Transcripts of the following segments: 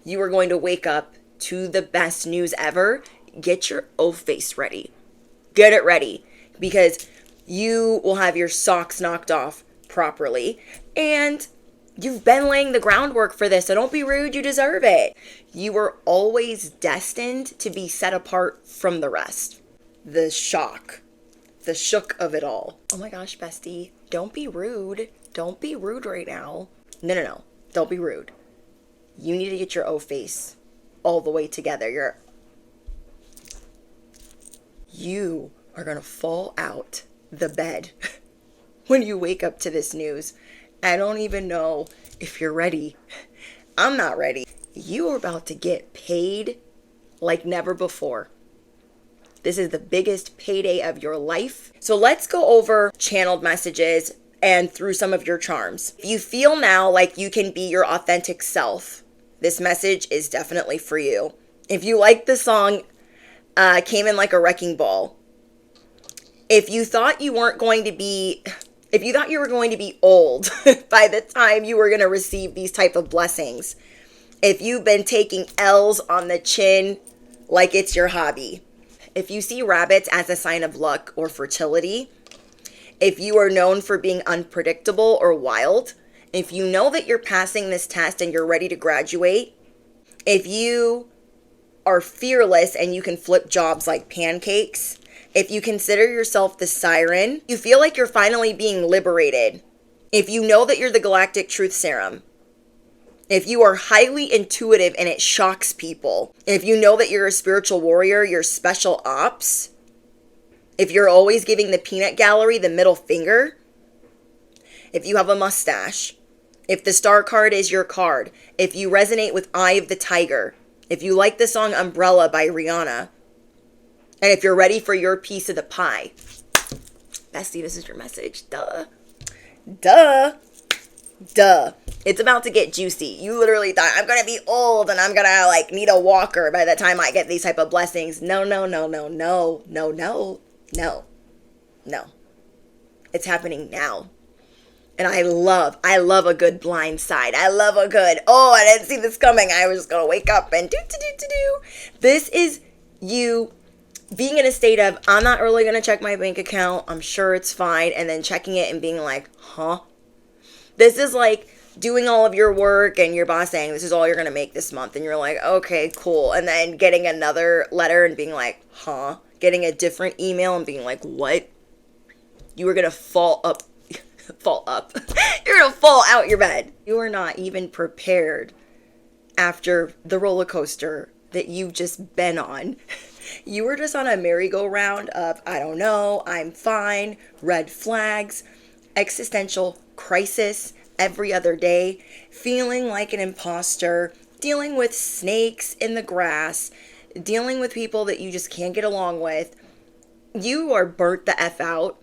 You are going to wake up to the best news ever. Get your O face ready. Get it ready, because you will have your socks knocked off properly, and you've been laying the groundwork for this, so don't be rude, you deserve it. You were always destined to be set apart from the rest. The shook of it all. Oh my gosh, bestie, don't be rude. Don't be rude right now. No. Don't be rude. You need to get your O face all the way together. You are going to fall out the bed when you wake up to this news. I don't even know if you're ready. I'm not ready. You are about to get paid like never before. This is the biggest payday of your life. So let's go over channeled messages and through some of your charms. If you feel now like you can be your authentic self, this message is definitely for you. If you like the song, Came in Like a Wrecking Ball. If you thought you were going to be old by the time you were going to receive these type of blessings. If you've been taking L's on the chin like it's your hobby. If you see rabbits as a sign of luck or fertility. If you are known for being unpredictable or wild. If you know that you're passing this test and you're ready to graduate. If you are fearless and you can flip jobs like pancakes. If you consider yourself the siren, you feel like you're finally being liberated. If you know that you're the galactic truth serum. If you are highly intuitive and it shocks people. If you know that you're a spiritual warrior, you're special ops. If you're always giving the peanut gallery the middle finger. If you have a mustache. If the star card is your card. If you resonate with Eye of the Tiger. If you like the song Umbrella by Rihanna. And if you're ready for your piece of the pie. Bestie, this is your message. Duh. It's about to get juicy. You literally thought, I'm going to be old and I'm going to need a walker by the time I get these type of blessings. No. It's happening now. And I love a good blind side. I love a good, I didn't see this coming. I was just going to wake up and do. This is you being in a state of, I'm not really going to check my bank account. I'm sure it's fine. And then checking it and being like, huh? This is like doing all of your work and your boss saying, this is all you're going to make this month. And you're like, okay, cool. And then getting another letter and being like, huh? Getting a different email and being like, what? You were going to fall up. You're going to fall out your bed. You are not even prepared after the roller coaster that you've just been on. You were just on a merry-go-round of, I don't know, I'm fine, red flags, existential crisis every other day, feeling like an imposter, dealing with snakes in the grass, dealing with people that you just can't get along with. You are burnt the F out,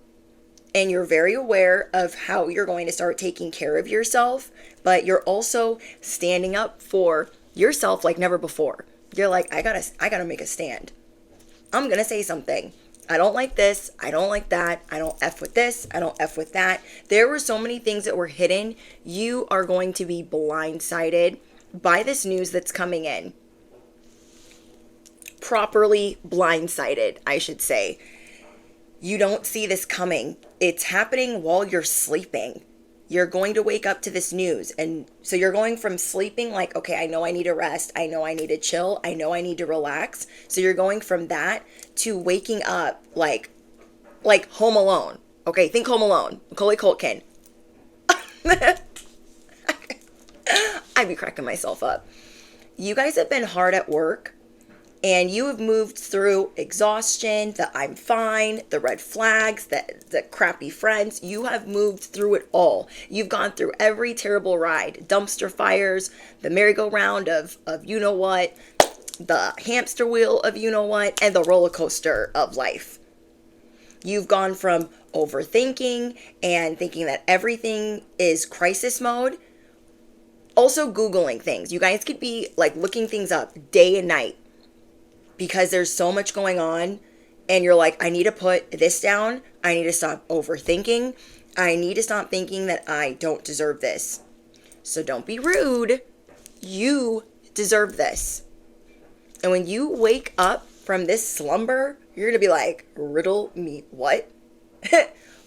and you're very aware of how you're going to start taking care of yourself, but you're also standing up for yourself like never before. You're like, I gotta make a stand. I'm gonna say something. I don't like this. I don't like that. I don't F with this. I don't F with that. There were so many things that were hidden. You are going to be blindsided by this news that's coming in. Properly blindsided, I should say. You don't see this coming. It's happening while you're sleeping. You're going to wake up to this news. And so you're going from sleeping like, okay, I know I need to rest. I know I need to chill. I know I need to relax. So you're going from that to waking up like Home Alone. Okay, think Home Alone. Macaulay Culkin. I'd be cracking myself up. You guys have been hard at work. And you have moved through exhaustion, the I'm fine, the red flags, the crappy friends. You have moved through it all. You've gone through every terrible ride. Dumpster fires, the merry-go-round of you know what, the hamster wheel of you know what, and the roller coaster of life. You've gone from overthinking and thinking that everything is crisis mode. Also Googling things. You guys could be looking things up day and night. Because there's so much going on and you're like, I need to put this down. I need to stop overthinking. I need to stop thinking that I don't deserve this. So don't be rude. You deserve this. And when you wake up from this slumber, you're going to be like, riddle me what?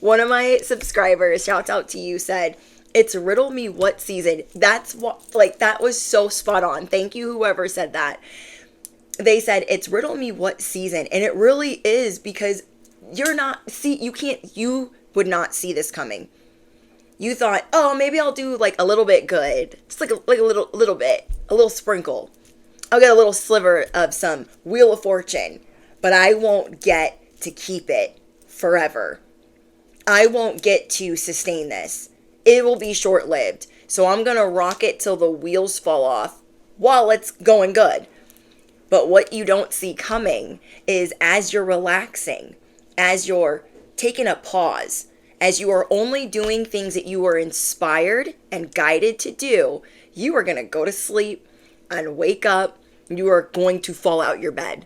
One of my subscribers, shouts out to you, said, it's riddle me what season. That's what, like, that was so spot on. Thank you, whoever said that. They said, it's riddle me what season. And it really is, because you would not see this coming. You thought, oh, maybe I'll do like a little bit good. Just like a little bit, a little sprinkle. I'll get a little sliver of some Wheel of Fortune, but I won't get to keep it forever. I won't get to sustain this. It will be short-lived. So I'm going to rock it till the wheels fall off while it's going good. But what you don't see coming is, as you're relaxing, as you're taking a pause, as you are only doing things that you were inspired and guided to do, you are going to go to sleep and wake up. You are going to fall out your bed.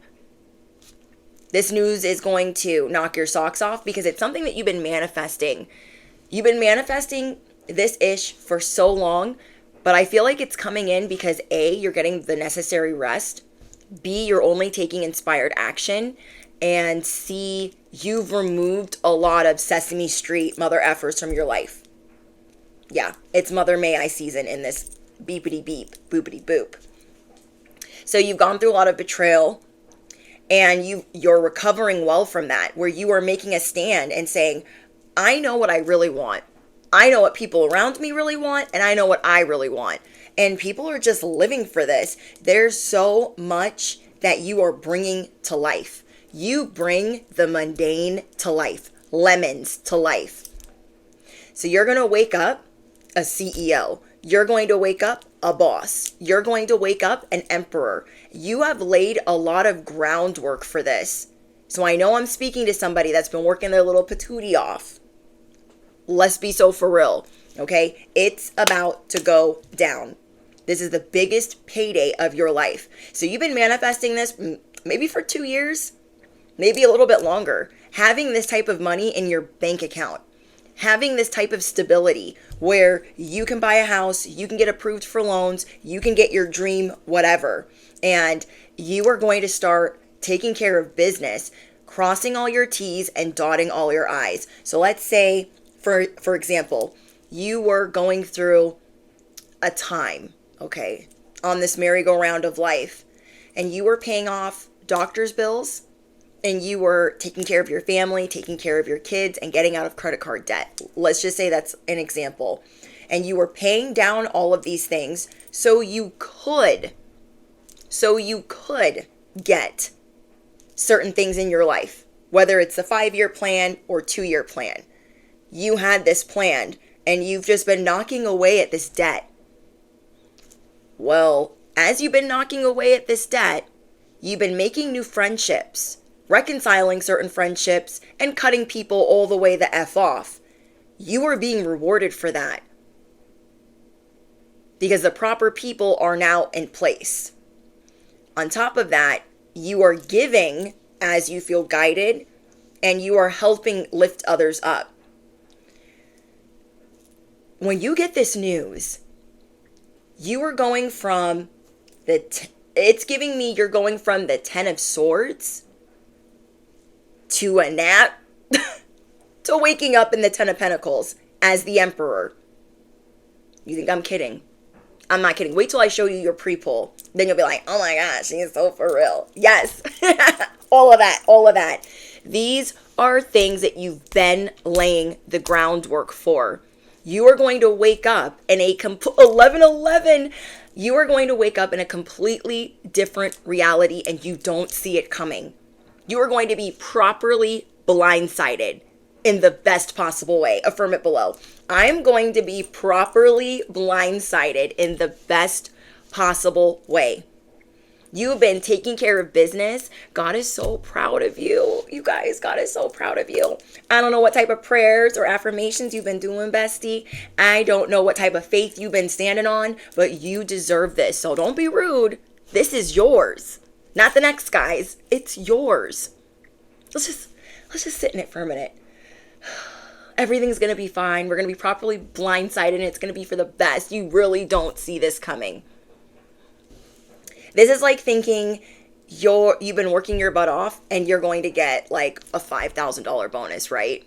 This news is going to knock your socks off, because it's something that you've been manifesting. You've been manifesting this ish for so long, but I feel like it's coming in because A, you're getting the necessary rest. B, you're only taking inspired action. And C, you've removed a lot of Sesame Street mother effers from your life. Yeah, it's Mother May I season in this beepity beep, boopity boop. So you've gone through a lot of betrayal, and you're recovering well from that, where you are making a stand and saying, I know what I really want. I know what people around me really want, and I know what I really want. And people are just living for this. There's so much that you are bringing to life. You bring the mundane to life, lemons to life. So you're going to wake up a CEO. You're going to wake up a boss. You're going to wake up an emperor. You have laid a lot of groundwork for this. So I know I'm speaking to somebody that's been working their little patootie off. Let's be so for real, okay? It's about to go down. This is the biggest payday of your life. So you've been manifesting this maybe for 2 years, maybe a little bit longer. Having this type of money in your bank account. Having this type of stability where you can buy a house, you can get approved for loans, you can get your dream whatever. And you are going to start taking care of business, crossing all your T's and dotting all your I's. So let's say, for example, you were going through a time, okay, on this merry-go-round of life, and you were paying off doctor's bills, and you were taking care of your family, taking care of your kids, and getting out of credit card debt. Let's just say that's an example. And you were paying down all of these things so you could get certain things in your life, whether it's a 5-year plan or 2-year plan. You had this planned, and you've just been knocking away at this debt. Well, as you've been knocking away at this debt, you've been making new friendships, reconciling certain friendships, and cutting people all the way the F off. You are being rewarded for that, because the proper people are now in place. On top of that, you are giving as you feel guided, and you are helping lift others up. When you get this news, you are going from it's giving me you're going from the 10 of Swords to a nap to waking up in the 10 of Pentacles as the Emperor. You think I'm kidding? I'm not kidding. Wait till I show you your pre-pull. Then you'll be like, oh my gosh, she's so for real. Yes. All of that. These are things that you've been laying the groundwork for. You are going to wake up in a 11:11. You are going to wake up in a completely different reality, and you don't see it coming. You are going to be properly blindsided in the best possible way. Affirm it below. I'm going to be properly blindsided in the best possible way. You've been taking care of business. God is so proud of you. You guys, God is so proud of you. I don't know what type of prayers or affirmations you've been doing, bestie. I don't know what type of faith you've been standing on, but you deserve this. So don't be rude. This is yours. Not the next guy's. It's yours. Let's just sit in it for a minute. Everything's going to be fine. We're going to be properly blindsided, and it's going to be for the best. You really don't see this coming. This is like thinking you've been working your butt off and you're going to get like a $5,000 bonus, right?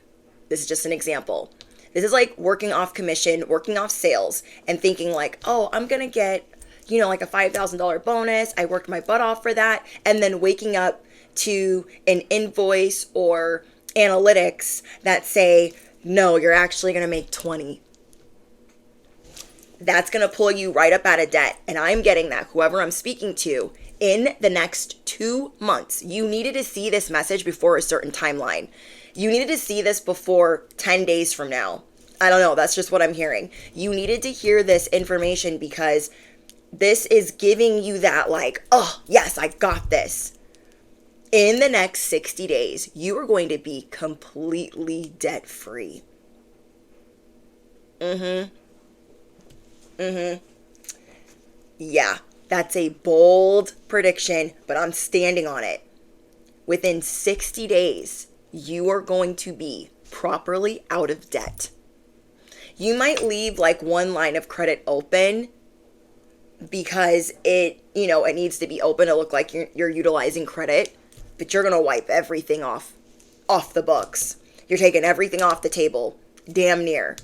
This is just an example. This is like working off commission, working off sales, and thinking like, oh, I'm going to get, like a $5,000 bonus. I worked my butt off for that. And then waking up to an invoice or analytics that say, no, you're actually going to make 20. That's going to pull you right up out of debt. And I'm getting that, whoever I'm speaking to, in the next 2 months. You needed to see this message before a certain timeline. You needed to see this before 10 days from now. I don't know. That's just what I'm hearing. You needed to hear this information because this is giving you that like, oh, yes, I got this. In the next 60 days, you are going to be completely debt-free. Yeah, that's a bold prediction, but I'm standing on it. Within 60 days, you are going to be properly out of debt. You might leave like one line of credit open because it needs to be open to look like you're utilizing credit, but you're going to wipe everything off the books. You're taking everything off the table, damn near.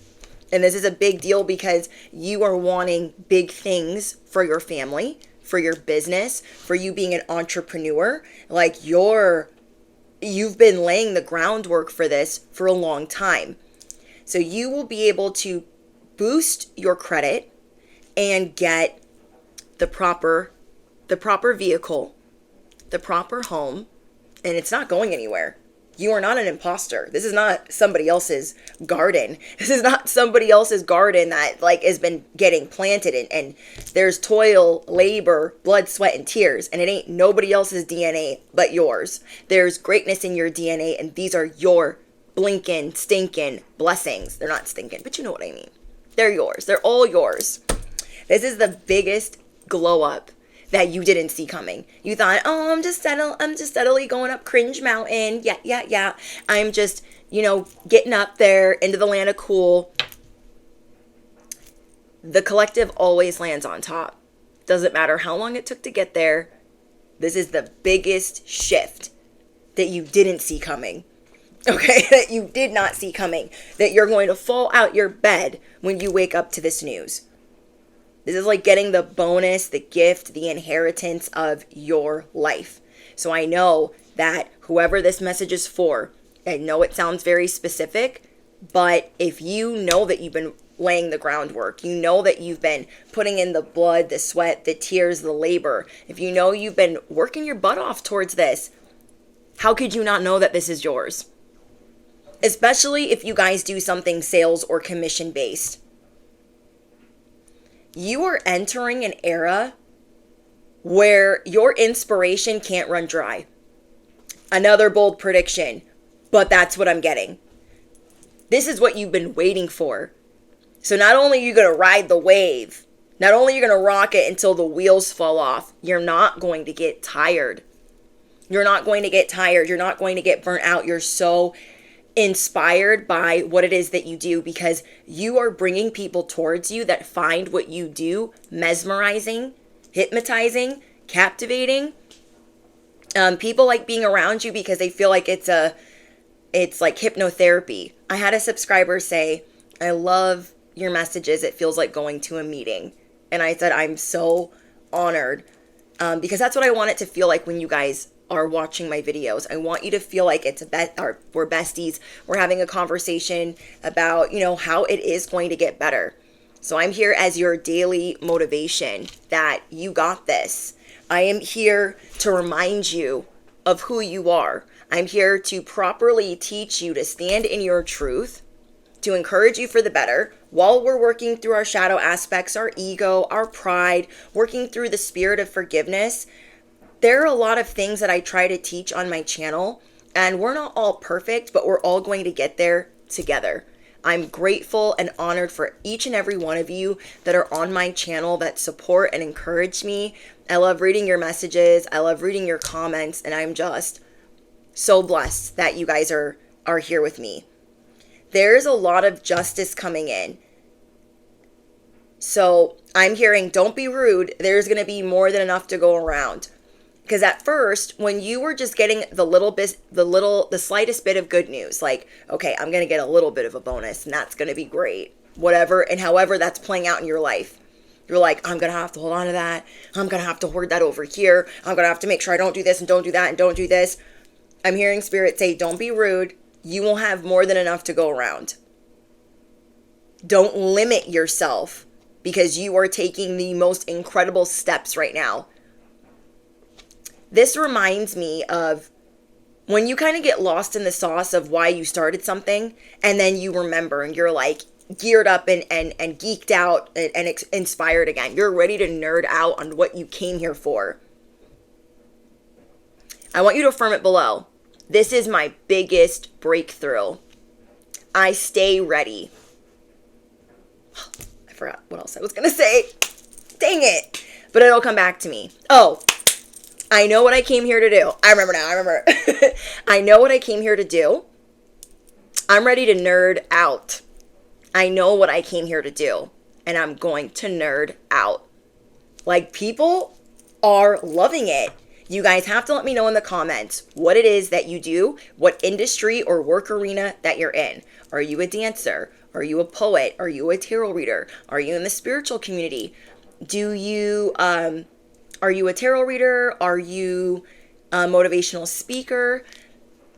And this is a big deal because you are wanting big things for your family, for your business, for you being an entrepreneur. Like you've been laying the groundwork for this for a long time. So you will be able to boost your credit and get the proper vehicle, the proper home, and it's not going anywhere. You are not an imposter. This is not somebody else's garden. This is not somebody else's garden that like has been getting planted and there's toil, labor, blood, sweat, and tears. And it ain't nobody else's DNA but yours. There's greatness in your DNA and these are your blinking, stinking blessings. They're not stinking, but you know what I mean. They're yours. They're all yours. This is the biggest glow up that you didn't see coming. You thought, oh, I'm just steadily going up cringe mountain. Yeah. I'm just, getting up there into the land of cool. The collective always lands on top. Doesn't matter how long it took to get there. This is the biggest shift that you didn't see coming. Okay, that you did not see coming. That you're going to fall out your bed when you wake up to this news. This is like getting the bonus, the gift, the inheritance of your life. So I know that whoever this message is for, I know it sounds very specific, but if you know that you've been laying the groundwork, you know that you've been putting in the blood, the sweat, the tears, the labor, if you know you've been working your butt off towards this, how could you not know that this is yours? Especially if you guys do something sales or commission based. You are entering an era where your inspiration can't run dry. Another bold prediction, but that's what I'm getting. This is what you've been waiting for. So not only are you going to ride the wave, not only are you going to rock it until the wheels fall off, you're not going to get tired. You're not going to get tired. You're not going to get burnt out. You're so inspired by what it is that you do because you are bringing people towards you that find what you do mesmerizing, hypnotizing, captivating. People like being around you because they feel like it's like hypnotherapy. I had a subscriber say, I love your messages. It feels like going to a meeting. And I said, I'm so honored because that's what I want it to feel like when you guys are watching my videos. I want you to feel like we're besties. We're having a conversation about, how it is going to get better. So I'm here as your daily motivation that you got this. I am here to remind you of who you are. I'm here to properly teach you to stand in your truth, to encourage you for the better while we're working through our shadow aspects, our ego, our pride, working through the spirit of forgiveness. There are a lot of things that I try to teach on my channel, and we're not all perfect, but we're all going to get there together. I'm grateful and honored for each and every one of you that are on my channel that support and encourage me. I love reading your messages. I love reading your comments, and I'm just so blessed that you guys are here with me. There's a lot of justice coming in. So I'm hearing, don't be rude. There's going to be more than enough to go around. Because at first, when you were just getting the slightest bit of good news, like, okay, I'm going to get a little bit of a bonus and that's going to be great, whatever, and however that's playing out in your life, you're like, I'm going to have to hold on to that. I'm going to have to hoard that over here. I'm going to have to make sure I don't do this and don't do that and don't do this. I'm hearing Spirit say, don't be rude. You will have more than enough to go around. Don't limit yourself because you are taking the most incredible steps right now. This reminds me of when you kind of get lost in the sauce of why you started something, and then you remember and you're like geared up and geeked out and inspired again. You're ready to nerd out on what you came here for. I want you to affirm it below. This is my biggest breakthrough. I stay ready. I forgot what else I was going to say. Dang it. But it'll come back to me. Oh, I know what I came here to do. I remember now. I know what I came here to do. I'm ready to nerd out. I know what I came here to do. And I'm going to nerd out. Like, people are loving it. You guys have to let me know in the comments what it is that you do, what industry or work arena that you're in. Are you a dancer? Are you a poet? Are you a tarot reader? Are you in the spiritual community? Are you a tarot reader? Are you a motivational speaker?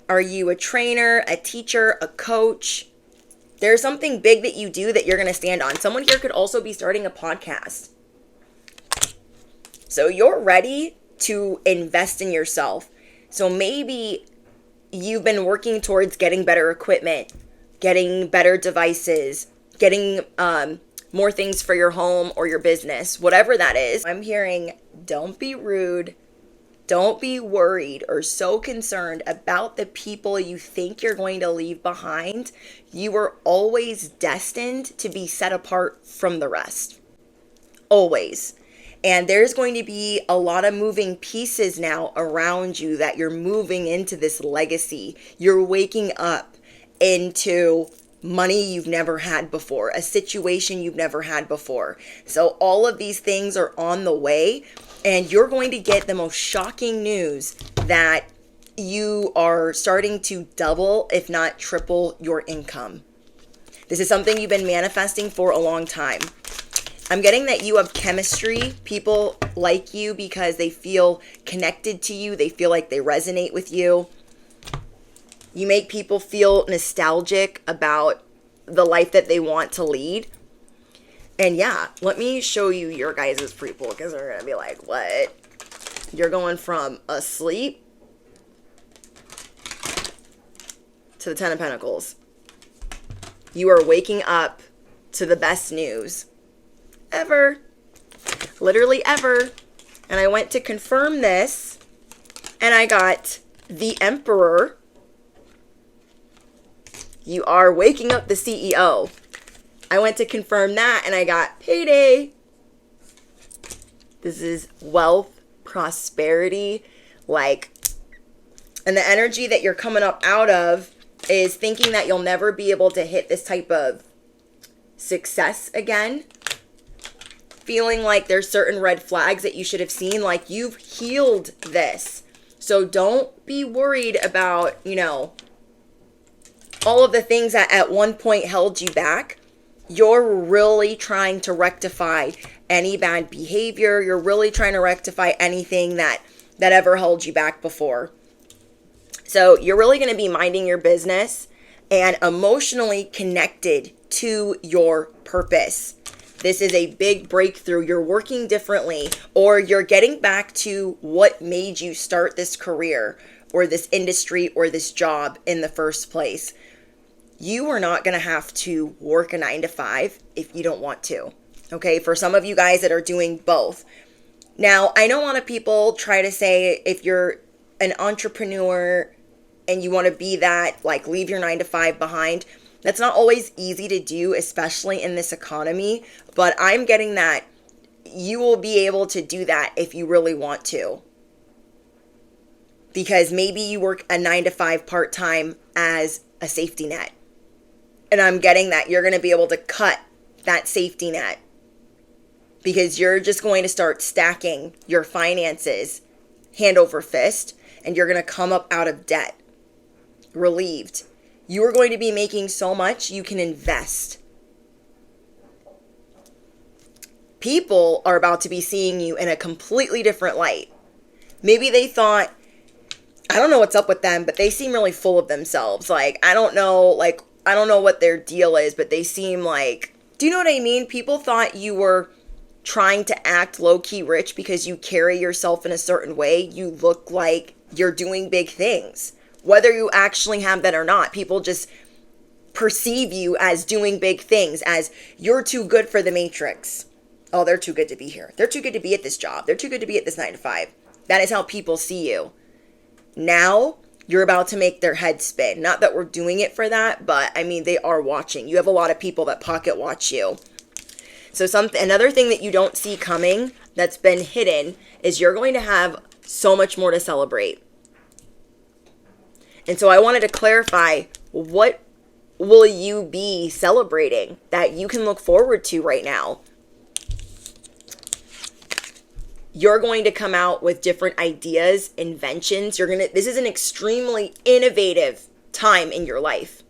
Are you a trainer, a teacher, a coach? There's something big that you do that you're going to stand on. Someone here could also be starting a podcast. So you're ready to invest in yourself. So maybe you've been working towards getting better equipment, getting better devices, getting more things for your home or your business, whatever that is. I'm hearing, don't be rude. Don't be worried or so concerned about the people you think you're going to leave behind. You are always destined to be set apart from the rest. Always. And there's going to be a lot of moving pieces now around you that you're moving into this legacy. You're waking up into money you've never had before, a situation you've never had before. So all of these things are on the way, and you're going to get the most shocking news that you are starting to double, if not triple, your income. This is something you've been manifesting for a long time. I'm getting that you have chemistry. People like you because they feel connected to you. They feel like they resonate with you. You make people feel nostalgic about the life that they want to lead. And yeah, let me show you your guys' pre-pull because they're going to be like, what? You're going from asleep to the Ten of Pentacles. You are waking up to the best news ever. Literally ever. And I went to confirm this and I got the Emperor. You are waking up the CEO. I went to confirm that and I got payday. This is wealth, prosperity, and the energy that you're coming up out of is thinking that you'll never be able to hit this type of success again. Feeling like there's certain red flags that you should have seen, like you've healed this. So don't be worried about, all of the things that at one point held you back. You're really trying to rectify any bad behavior. You're really trying to rectify anything that ever held you back before. So you're really going to be minding your business and emotionally connected to your purpose. This is a big breakthrough. You're working differently, or you're getting back to what made you start this career or this industry or this job in the first place. You are not going to have to work a 9-to-5 if you don't want to. Okay, for some of you guys that are doing both. Now, I know a lot of people try to say if you're an entrepreneur and you want to be that, leave your 9-to-5 behind. That's not always easy to do, especially in this economy. But I'm getting that you will be able to do that if you really want to. Because maybe you work a 9-to-5 part-time as a safety net. And I'm getting that you're going to be able to cut that safety net because you're just going to start stacking your finances hand over fist, and you're going to come up out of debt relieved. You are going to be making so much you can invest. People are about to be seeing you in a completely different light. Maybe they thought, I don't know what's up with them, but they seem really full of themselves. Like, I don't know what their deal is, but they seem like, do you know what I mean? People thought you were trying to act low-key rich because you carry yourself in a certain way. You look like you're doing big things. Whether you actually have that or not, people just perceive you as doing big things, as you're too good for the matrix. Oh, they're too good to be here. They're too good to be at this job. They're too good to be at this 9 to 5. That is how people see you. Now, you're about to make their head spin. Not that we're doing it for that, but I mean, they are watching. You have a lot of people that pocket watch you. So another thing that you don't see coming that's been hidden is you're going to have so much more to celebrate. And so I wanted to clarify, what will you be celebrating that you can look forward to right now? You're going to come out with different ideas, inventions. This is an extremely innovative time in your life.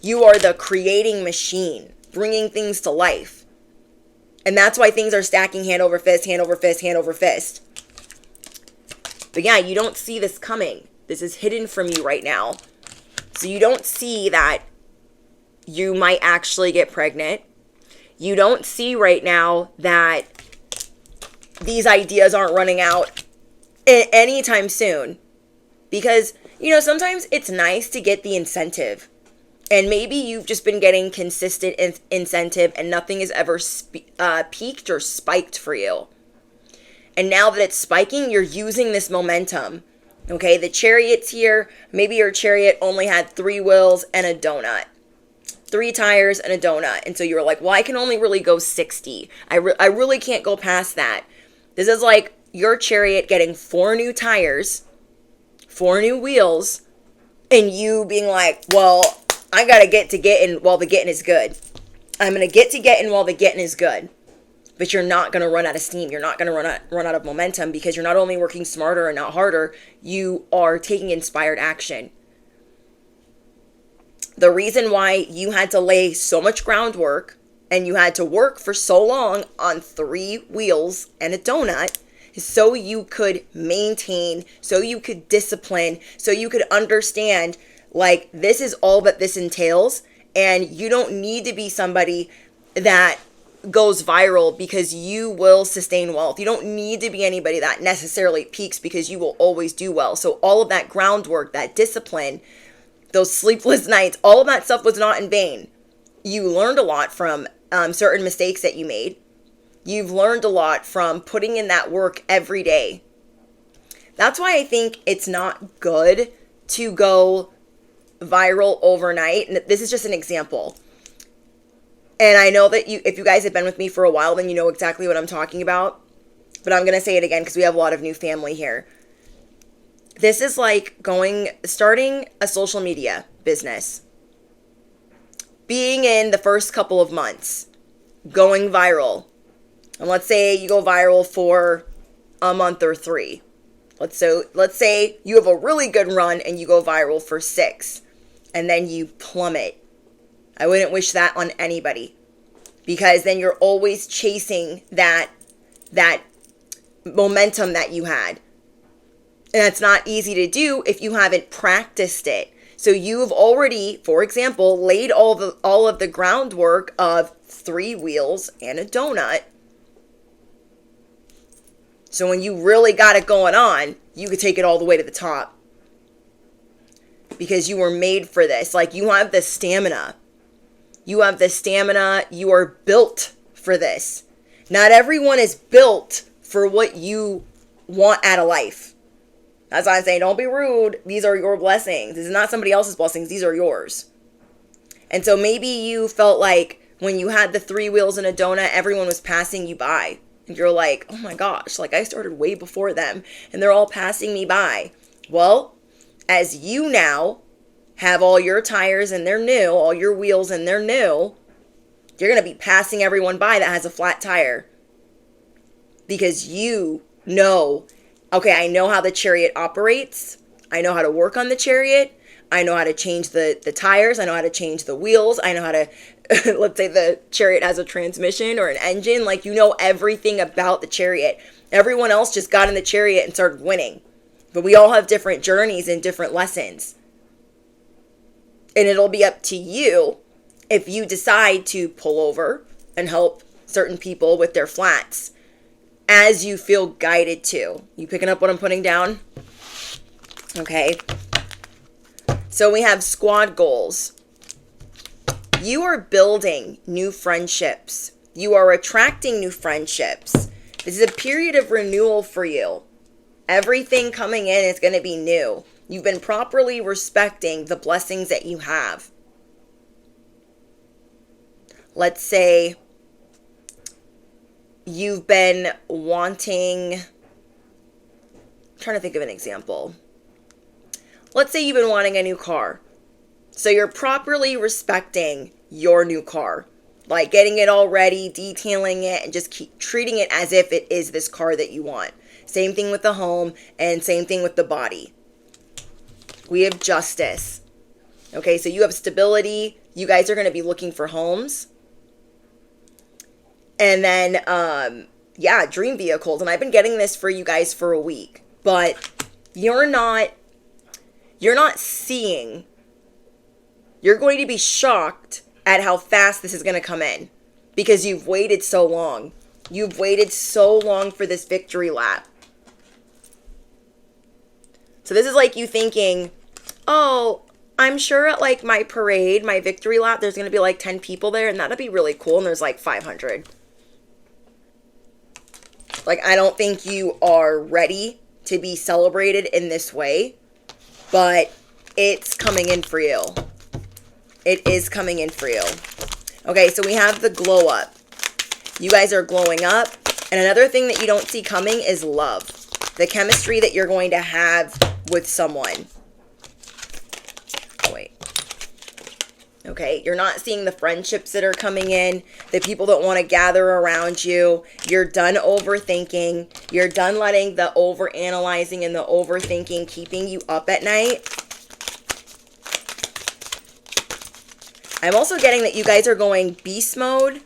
You are the creating machine, bringing things to life. And that's why things are stacking hand over fist, hand over fist, hand over fist. But yeah, you don't see this coming. This is hidden from you right now. So you don't see that you might actually get pregnant. You don't see right now that these ideas aren't running out anytime soon. Because, sometimes it's nice to get the incentive. And maybe you've just been getting consistent incentive and nothing has ever peaked or spiked for you. And now that it's spiking, you're using this momentum. Okay, the chariot's here. Maybe your chariot only had 3 wheels and a donut. 3 tires and a donut. And so you're like, well, I can only really go 60. I really can't go past that. This is like your chariot getting 4 new tires, 4 new wheels, and you being like, well, I got to get to getting while the getting is good. I'm going to get to getting while the getting is good. But you're not going to run out of steam. You're not going to run out of momentum, because you're not only working smarter and not harder, you are taking inspired action. The reason why you had to lay so much groundwork and you had to work for so long on 3 wheels and a donut is so you could maintain, so you could discipline, so you could understand, like, this is all that this entails. And you don't need to be somebody that goes viral because you will sustain wealth. You don't need to be anybody that necessarily peaks because you will always do well. So all of that groundwork, that discipline, those sleepless nights, all of that stuff was not in vain. You learned a lot from certain mistakes that you made. You've learned a lot from putting in that work every day. That's why I think it's not good to go viral overnight. And this is just an example. And I know that if you guys have been with me for a while, then you know exactly what I'm talking about. But I'm going to say it again because we have a lot of new family here. This is like starting a social media business. Being in the first couple of months, going viral. And let's say you go viral for a month or 3. Let's say you have a really good run and you go viral for 6. And then you plummet. I wouldn't wish that on anybody, because then you're always chasing that momentum that you had. And that's not easy to do if you haven't practiced it. So you've already, for example, laid all of the groundwork of 3 wheels and a donut. So when you really got it going on, you could take it all the way to the top. Because you were made for this. Like, you have the stamina. You have the stamina. You are built for this. Not everyone is built for what you want out of life. That's why I'm saying, don't be rude. These are your blessings. This is not somebody else's blessings. These are yours. And so maybe you felt like when you had the 3 wheels and a donut, everyone was passing you by. And you're like, oh my gosh, like I started way before them and they're all passing me by. Well, as you now have all your tires and they're new, all your wheels and they're new, you're going to be passing everyone by that has a flat tire. because you know, okay, I know how the chariot operates. I know how to work on the chariot. I know how to change the tires. I know how to change the wheels. I know how to, let's say the chariot has a transmission or an engine. Like, you know everything about the chariot. Everyone else just got in the chariot and started winning. But we all have different journeys and different lessons. And it'll be up to you if you decide to pull over and help certain people with their flats as you feel guided to. You picking up what I'm putting down? Okay. So we have squad goals. You are building new friendships. You are attracting new friendships. This is a period of renewal for you. Everything coming in is going to be new. You've been properly respecting the blessings that you have. Let's say you've been wanting, I'm trying to think of an example. Let's say you've been wanting a new car. So you're properly respecting your new car. Like getting it all ready, detailing it, and just keep treating it as if it is this car that you want. Same thing with the home and same thing with the body. We have justice. Okay, so you have stability. You guys are going to be looking for homes. And then, dream vehicles. And I've been getting this for you guys for a week. But you're not seeing. You're going to be shocked at how fast this is going to come in. Because you've waited so long. You've waited so long for this victory lap. So this is like you thinking, oh, I'm sure at like my parade, my victory lap, there's going to be like 10 people there. And that'd be really cool. And there's like 500. Like, I don't think you are ready to be celebrated in this way. But it's coming in for you. It is coming in for you. Okay, so we have the glow up. You guys are glowing up. And another thing that you don't see coming is love. The chemistry that you're going to have with someone. Wait. Okay, you're not seeing the friendships that are coming in, the people that want to gather around you. You're done overthinking. You're done letting the overanalyzing and the overthinking keeping you up at night. I'm also getting that you guys are going beast mode.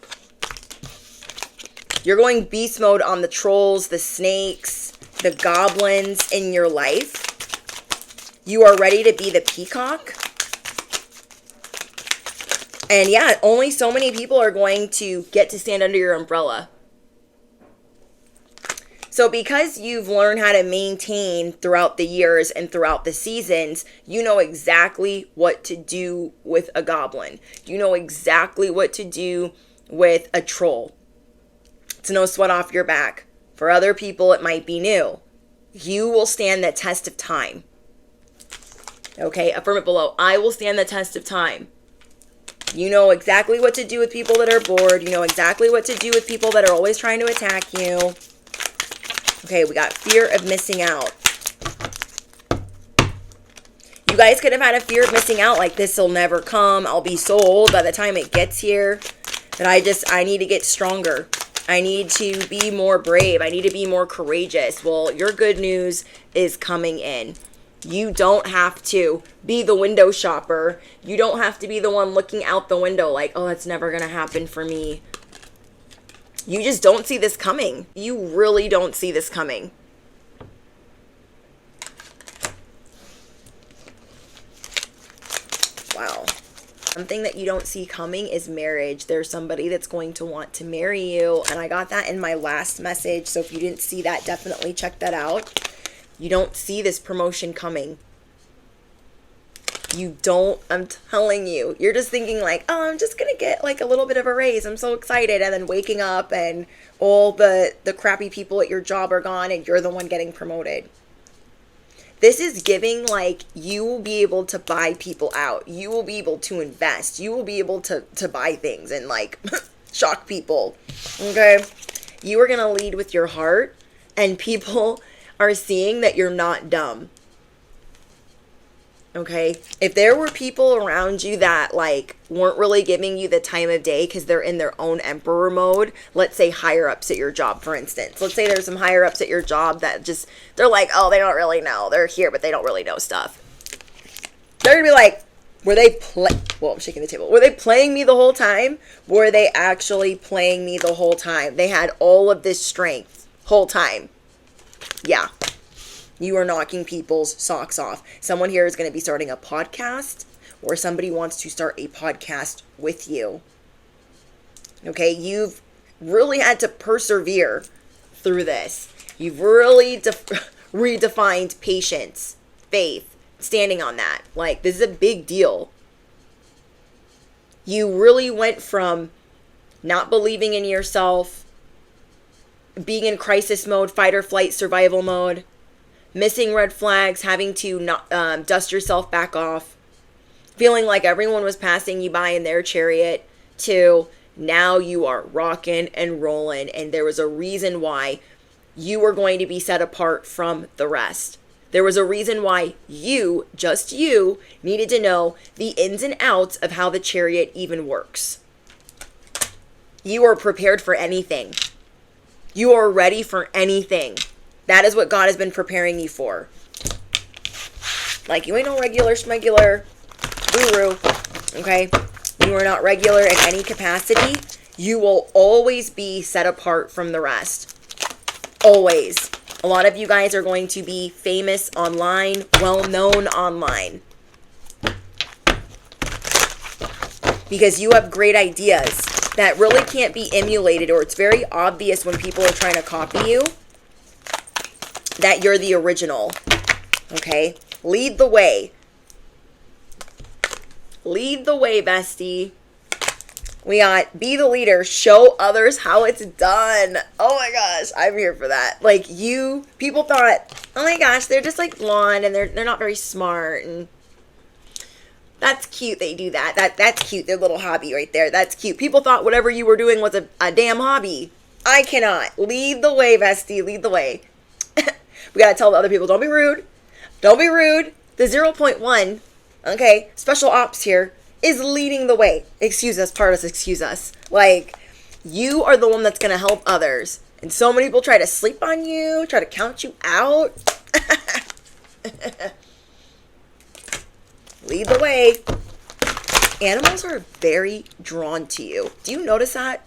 You're going beast mode on the trolls, the snakes, the goblins in your life. You are ready to be the peacock. And yeah, only so many people are going to get to stand under your umbrella. So because you've learned how to maintain throughout the years and throughout the seasons, you know exactly what to do with a goblin. You know exactly what to do with a troll. It's no sweat off your back. For other people, it might be new. You will stand the test of time. Okay, affirm it below. I will stand the test of time. You know exactly what to do with people that are bored. You know exactly what to do with people that are always trying to attack you. Okay, we got fear of missing out. You guys could have had a fear of missing out, like this will never come. I'll be so old by the time it gets here that I need to get stronger. I need to be more brave. I need to be more courageous. Well, your good news is coming in. You don't have to be the window shopper. You don't have to be the one looking out the window like, oh, that's never going to happen for me. You just don't see this coming. You really don't see this coming. Wow. Something that you don't see coming is marriage. There's somebody that's going to want to marry you. And I got that in my last message. So if you didn't see that, definitely check that out. You don't see this promotion coming. You don't, I'm telling you. You're just thinking like, oh, I'm just going to get like a little bit of a raise. I'm so excited. And then waking up and all the crappy people at your job are gone and you're the one getting promoted. This is giving like you will be able to buy people out. You will be able to invest. You will be able to buy things and like shock people. Okay? You are going to lead with your heart and people are seeing that you're not dumb. Okay, if there were people around you that like weren't really giving you the time of day because they're in their own emperor mode, let's say higher ups at your job, for instance. Let's say there's some higher ups at your job that just, they're like, oh, they don't really know. They're here, but they don't really know stuff. They're gonna be like, I'm shaking the table. Were they playing me the whole time? Were they actually playing me the whole time? They had all of this strength whole time. Yeah. You are knocking people's socks off. Someone here is going to be starting a podcast, or somebody wants to start a podcast with you. Okay, you've really had to persevere through this. You've really redefined patience, faith, standing on that. Like, this is a big deal. You really went from not believing in yourself, being in crisis mode, fight or flight, survival mode, missing red flags, having to dust yourself back off, feeling like everyone was passing you by in their chariot, to now you are rocking and rolling, and there was a reason why you were going to be set apart from the rest. There was a reason why you, just you, needed to know the ins and outs of how the chariot even works. You are prepared for anything. You are ready for anything. That is what God has been preparing you for. Like, you ain't no regular schmegular guru, okay? You are not regular in any capacity. You will always be set apart from the rest. Always. A lot of you guys are going to be famous online, well-known online. Because you have great ideas that really can't be emulated, or it's very obvious when people are trying to copy you that you're the original, okay? Lead the way. Lead the way, bestie. We got be the leader, show others how it's done. Oh my gosh, I'm here for that. Like, people thought, oh my gosh, they're just like blonde and they're not very smart, and that's cute they do that. That's cute, their little hobby right there. That's cute. People thought whatever you were doing was a damn hobby. I cannot. Lead the way, bestie, lead the way. We gotta tell the other people, don't be rude. Don't be rude. The 0.1, okay, special ops here, is leading the way. Excuse us, part us, excuse us. Like, you are the one that's gonna help others. And so many people try to sleep on you, try to count you out. Lead the way. Animals are very drawn to you. Do you notice that?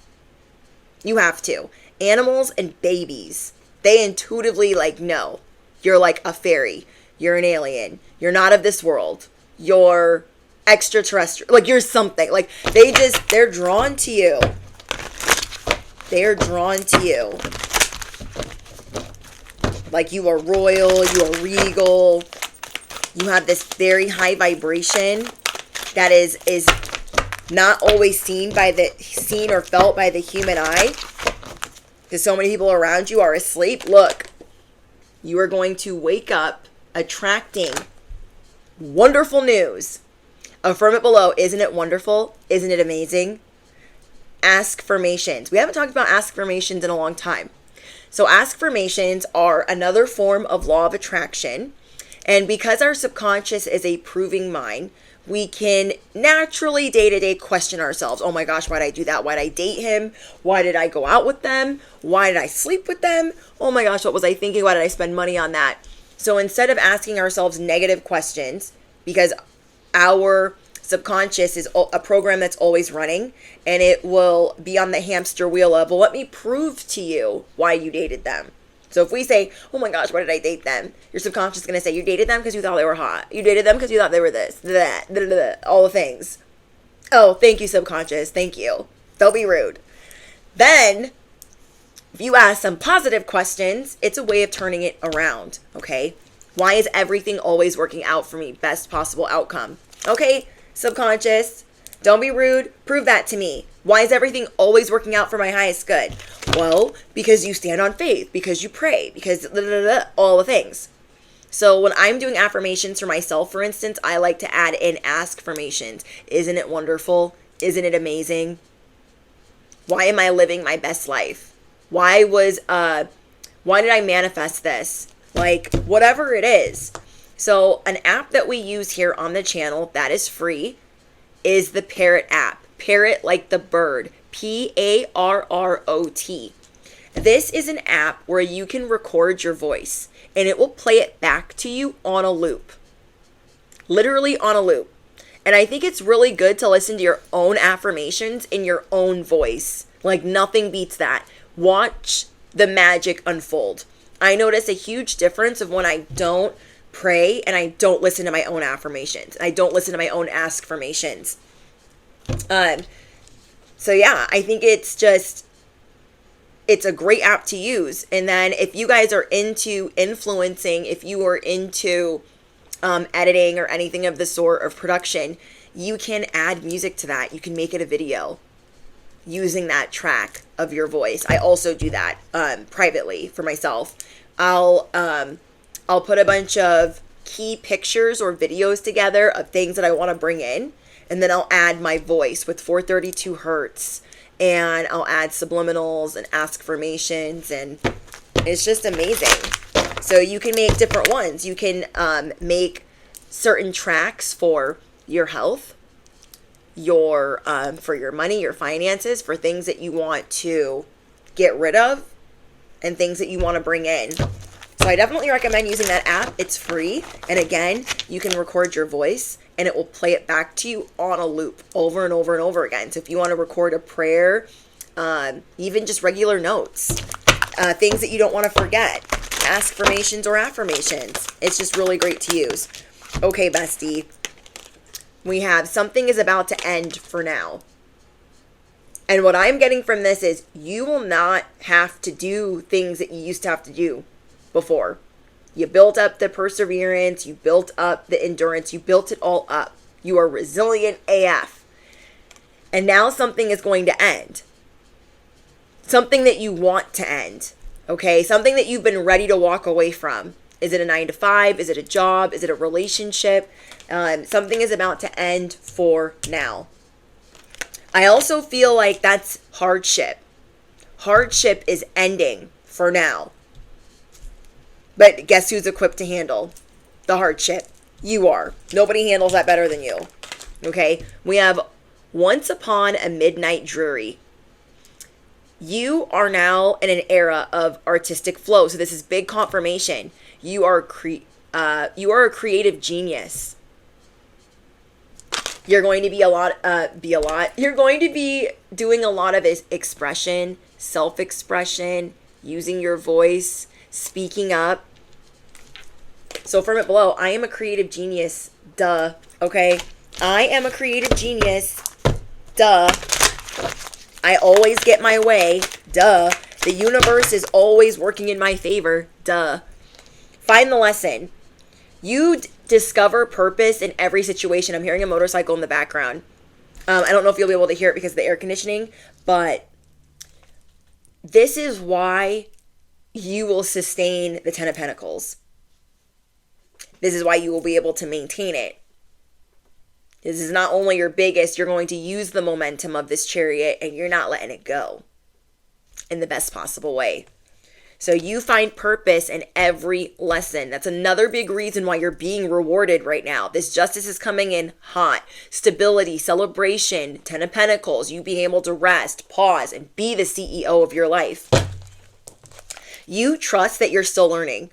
You have to. Animals and babies, they intuitively know you're like a fairy. You're an alien. You're not of this world. You're extraterrestrial. Like, you're something. Like, they're drawn to you. They're drawn to you. Like, you are royal. You are regal. You have this very high vibration that is not always seen or felt by the human eye. Because so many people around you are asleep. Look, you are going to wake up attracting wonderful news. Affirm it below. Isn't it wonderful? Isn't it amazing? Askfirmations. We haven't talked about askfirmations in a long time. So askfirmations are another form of law of attraction. And because our subconscious is a proving mind, we can naturally day-to-day question ourselves. Oh my gosh, why did I do that? Why did I date him? Why did I go out with them? Why did I sleep with them? Oh my gosh, what was I thinking? Why did I spend money on that? So instead of asking ourselves negative questions, because our subconscious is a program that's always running, and it will be on the hamster wheel of, well, let me prove to you why you dated them. So if we say, oh my gosh, why did I date them? Your subconscious is going to say, you dated them because you thought they were hot. You dated them because you thought they were this, that, all the things. Oh, thank you, subconscious. Thank you. Don't be rude. Then, if you ask some positive questions, it's a way of turning it around, okay? Why is everything always working out for me? Best possible outcome. Okay, subconscious, don't be rude. Prove that to me. Why is everything always working out for my highest good? Well, because you stand on faith, because you pray, because all the things. So when I'm doing affirmations for myself, for instance, I like to add in askfirmations. Isn't it wonderful? Isn't it amazing? Why am I living my best life? Why did I manifest this? Like, whatever it is. So an app that we use here on the channel that is free is the Parrot app. Parrot like the bird. Parrot. This is an app where you can record your voice and it will play it back to you on a loop. Literally on a loop. And I think it's really good to listen to your own affirmations in your own voice. Like nothing beats that. Watch the magic unfold. I notice a huge difference of when I don't pray and I don't listen to my own affirmations. I don't listen to my own ask-formations. So yeah, I think it's a great app to use. And then if you guys are into influencing, if you are into editing or anything of the sort of production, you can add music to that. You can make it a video using that track of your voice. I also do that privately for myself. I'll put a bunch of key pictures or videos together of things that I want to bring in, and then I'll add my voice with 432 hertz, and I'll add subliminals and ask-formations, and it's just amazing. So you can make different ones. You can make certain tracks for your health, for your money, your finances, for things that you want to get rid of and things that you want to bring in. So I definitely recommend using that app. It's free. And again, you can record your voice and it will play it back to you on a loop over and over and over again. So if you want to record a prayer, even just regular notes, things that you don't want to forget, ask-formations or affirmations. It's just really great to use. Okay, bestie. We have something is about to end for now. And what I'm getting from this is you will not have to do things that you used to have to do before. You built up the perseverance. You built up the endurance. You built it all up. You are resilient AF. And now something is going to end. Something that you want to end. Okay, something that you've been ready to walk away from. Is it a 9-to-5? Is it a job? Is it a relationship? Something is about to end for now. I also feel like that's hardship. Hardship is ending for now. But guess who's equipped to handle the hardship? You are. Nobody handles that better than you. Okay, we have Once Upon a Midnight Dreary. You are now in an era of artistic flow. So this is big confirmation. You are a creative genius. You're going to You're going to be doing a lot of expression, self-expression, using your voice, speaking up. So from it below, I am a creative genius. Duh. Okay. I am a creative genius. Duh. I always get my way. Duh. The universe is always working in my favor. Duh. Find the lesson. You discover purpose in every situation. I'm hearing a motorcycle in the background. I don't know if you'll be able to hear it because of the air conditioning, but this is why you will sustain the 10 of Pentacles. This is why you will be able to maintain it. This is not only your biggest, you're going to use the momentum of this Chariot and you're not letting it go in the best possible way. So you find purpose in every lesson. That's another big reason why you're being rewarded right now. This justice is coming in hot. Stability, celebration, 10 of Pentacles, you being able to rest, pause, and be the CEO of your life. You trust that you're still learning.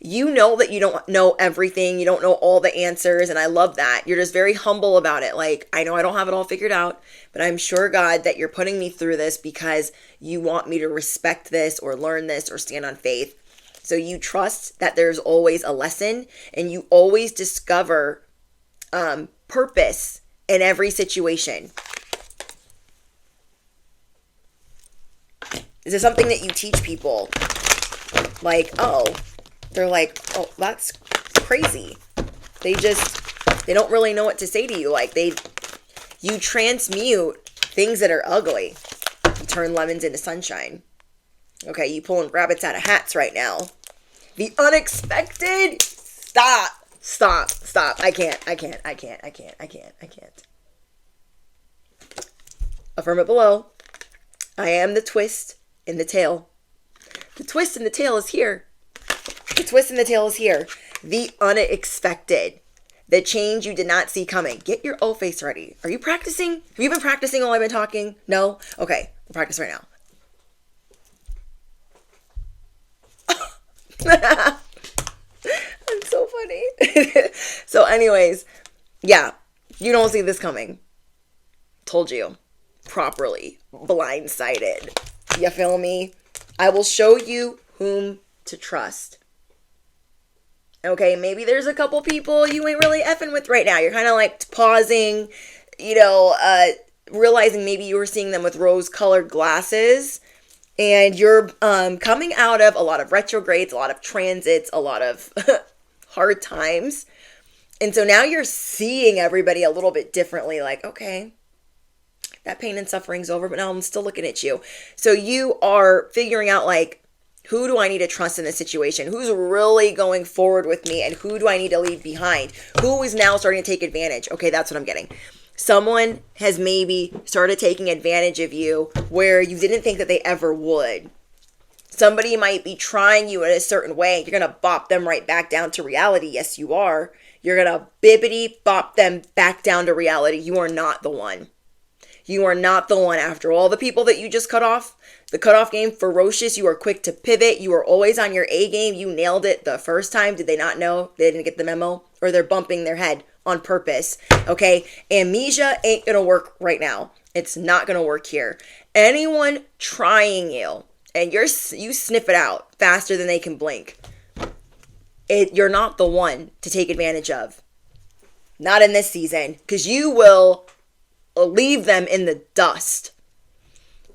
You know that you don't know everything. You don't know all the answers. And I love that. You're just very humble about it. Like, I know I don't have it all figured out, but I'm sure, God, that you're putting me through this because you want me to respect this or learn this or stand on faith. So you trust that there's always a lesson and you always discover purpose in every situation. Is this something that you teach people? Like, oh, they're like, oh, that's crazy. They don't really know what to say to you. Like you transmute things that are ugly. You turn lemons into sunshine. Okay, you pulling rabbits out of hats right now. The unexpected. Stop. I can't. Affirm it below. I am the twist in the tail. The twist in the tail is here. The twist in the tail is here. The unexpected. The change you did not see coming. Get your O face ready. Are you practicing? Have you been practicing while I've been talking? No? Okay, we'll practice right now. That's so funny. So anyways, yeah, you don't see this coming. Told you. Properly. Blindsided. You feel me? I will show you whom to trust. Okay, maybe there's a couple people you ain't really effing with right now. You're kind of like pausing, realizing maybe you were seeing them with rose-colored glasses. And you're coming out of a lot of retrogrades, a lot of transits, a lot of hard times. And so now you're seeing everybody a little bit differently. Like, okay, that pain and suffering's over, but now I'm still looking at you. So you are figuring out, like, who do I need to trust in this situation? Who's really going forward with me? And who do I need to leave behind? Who is now starting to take advantage? Okay, that's what I'm getting. Someone has maybe started taking advantage of you where you didn't think that they ever would. Somebody might be trying you in a certain way. You're going to bop them right back down to reality. Yes, you are. You're going to bibbity bop them back down to reality. You are not the one. You are not the one. After all the people that you just cut off, the cutoff game, ferocious. You are quick to pivot. You are always on your A game. You nailed it the first time. Did they not know? They didn't get the memo? Or they're bumping their head on purpose. Okay? Amnesia ain't going to work right now. It's not going to work here. Anyone trying you, and you sniff it out faster than they can blink, you're not the one to take advantage of. Not in this season. Because you will leave them in the dust.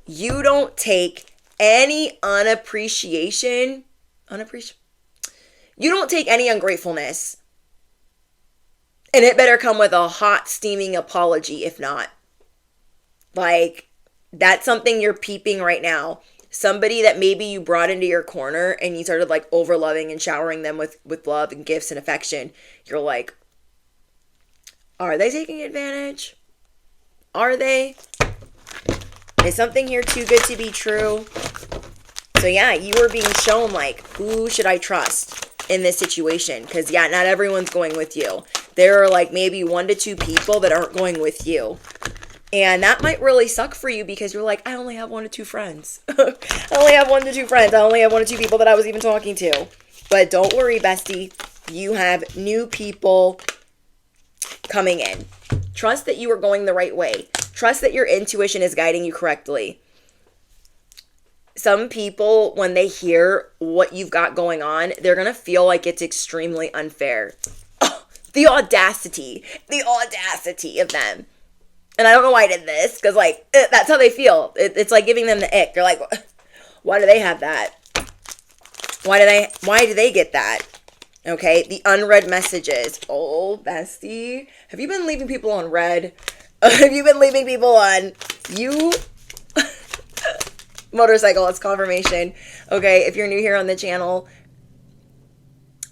You don't take any unappreciation. You don't take any ungratefulness. And it better come with a hot, steaming apology, if not. Like, that's something you're peeping right now. Somebody that maybe you brought into your corner and you started, like, over-loving and showering them with love and gifts and affection. You're like, are they taking advantage? Are they? Is something here too good to be true? So yeah, you were being shown, like, who should I trust in this situation? Because yeah, not everyone's going with you. There are like maybe 1 to 2 people that aren't going with you. And that might really suck for you because you're like, I only have 1 to 2 friends. I only have 1 to 2 friends. I only have 1 to 2 people that I was even talking to. But don't worry, bestie. You have new people coming in. Trust that you are going the right way. Trust that your intuition is guiding you correctly. Some people, when they hear what you've got going on, they're going to feel like it's extremely unfair. Oh, the audacity of them. And I don't know why I did this, because, like, that's how they feel. It's like giving them the ick. You're like, why do they have that? Why do they get that? Okay, the unread messages. Oh, bestie. Have you been leaving people on red? Have you been leaving people on you? Motorcycle, it's confirmation. Okay, if you're new here on the channel,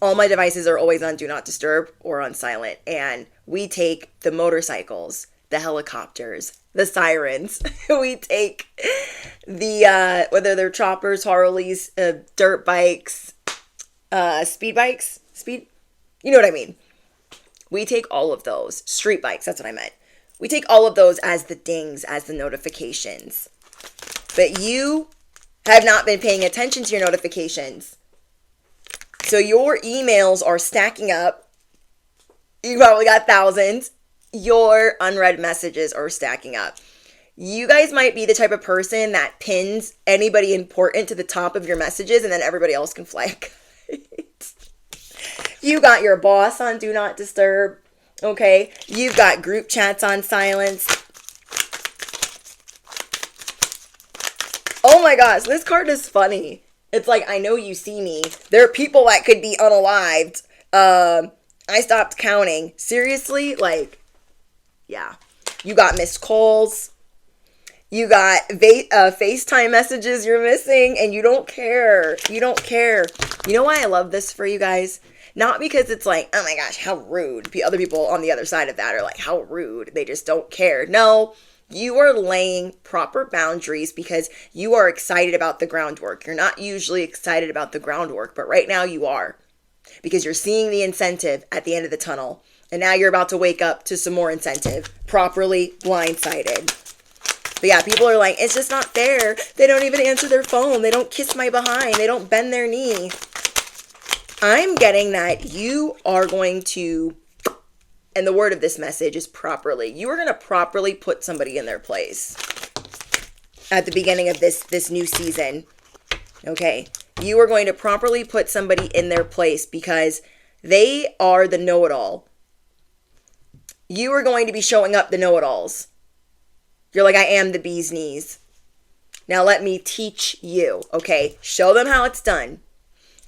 all my devices are always on Do Not Disturb or on silent. And we take the motorcycles, the helicopters, the sirens. We take the, whether they're choppers, Harleys, dirt bikes, speed bikes. You know what I mean. We take all of those. Street bikes, that's what I meant. We take all of those as the dings, as the notifications. But you have not been paying attention to your notifications. So your emails are stacking up. You probably got thousands. Your unread messages are stacking up. You guys might be the type of person that pins anybody important to the top of your messages and then everybody else can flag. You got your boss on Do Not Disturb. Okay? You've got group chats on silence. Oh my gosh, this card is funny. It's like, I know you see me. There are people that could be unalived. I stopped counting. Seriously? Like, yeah. You got missed calls. You got FaceTime messages you're missing, and you don't care. You don't care. You know why I love this for you guys? Not because it's like, oh my gosh, how rude. The other people on the other side of that are like, how rude. They just don't care. No, You are laying proper boundaries because you are excited about the groundwork. You're not usually excited about the groundwork, but right now you are, because you're seeing the incentive at the end of the tunnel. And now you're about to wake up to some more incentive, properly blindsided. But yeah, people are like, it's just not fair. They don't even answer their phone. They don't kiss my behind. They don't bend their knee. I'm getting that you are going to, and the word of this message is properly. You are going to properly put somebody in their place at the beginning of this new season. Okay. You are going to properly put somebody in their place because they are the know-it-all. You are going to be showing up the know-it-alls. You're like, I am the bee's knees. Now let me teach you. Okay. Show them how it's done.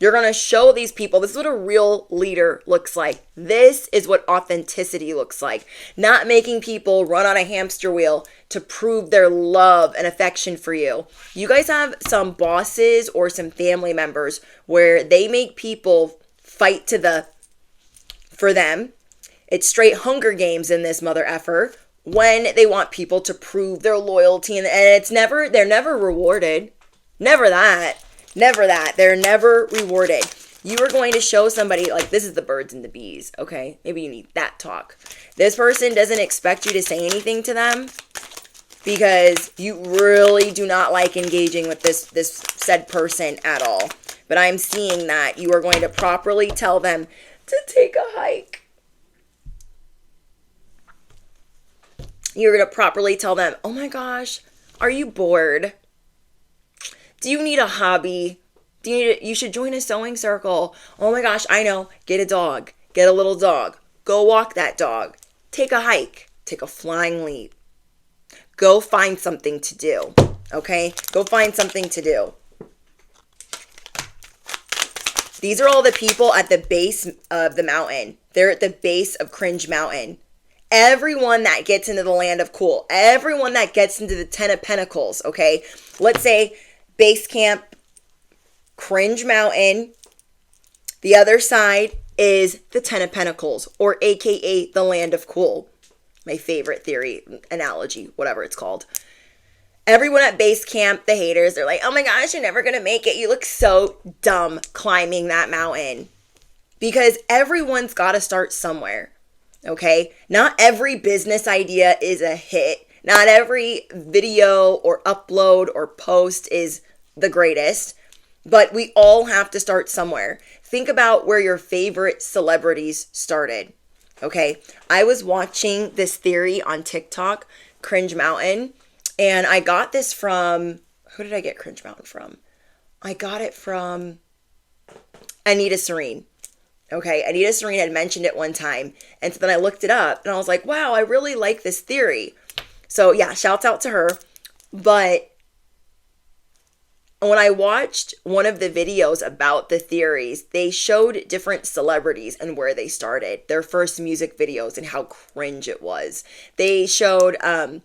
You're going to show these people, this is what a real leader looks like. This is what authenticity looks like. Not making people run on a hamster wheel to prove their love and affection for you. You guys have some bosses or some family members where they make people fight for them. It's straight Hunger Games in this mother effer when they want people to prove their loyalty. And they're never rewarded. Never that. Never that. They're never rewarded. You are going to show somebody, like, this is the birds and the bees, okay? Maybe you need that talk. This person doesn't expect you to say anything to them because you really do not like engaging with this said person at all. But I'm seeing that you are going to properly tell them to take a hike. You're going to properly tell them, oh my gosh, are you bored? Do you need a hobby? You should join a sewing circle. Oh my gosh, I know. Get a dog. Get a little dog. Go walk that dog. Take a hike. Take a flying leap. Go find something to do. Okay? Go find something to do. These are all the people at the base of the mountain. They're at the base of Cringe Mountain. Everyone that gets into the land of cool. Everyone that gets into the Ten of Pentacles. Okay? Let's say base camp, Cringe Mountain. The other side is the Ten of Pentacles, or AKA the Land of Cool. My favorite theory, analogy, whatever it's called. Everyone at base camp, the haters, they're like, oh my gosh, you're never going to make it. You look so dumb climbing that mountain. Because everyone's got to start somewhere, okay? Not every business idea is a hit. Not every video or upload or post is the greatest, but we all have to start somewhere. Think about where your favorite celebrities started. Okay, I was watching this theory on TikTok, Cringe Mountain, and I got this from, who did I get Cringe Mountain from? I got it from Anita Serene. Okay, Anita Serene had mentioned it one time, and so then I looked it up, and I was like, wow, I really like this theory. So yeah, shouts out to her. But when I watched one of the videos about the theories, they showed different celebrities and where they started, their first music videos and how cringe it was. They showed Ben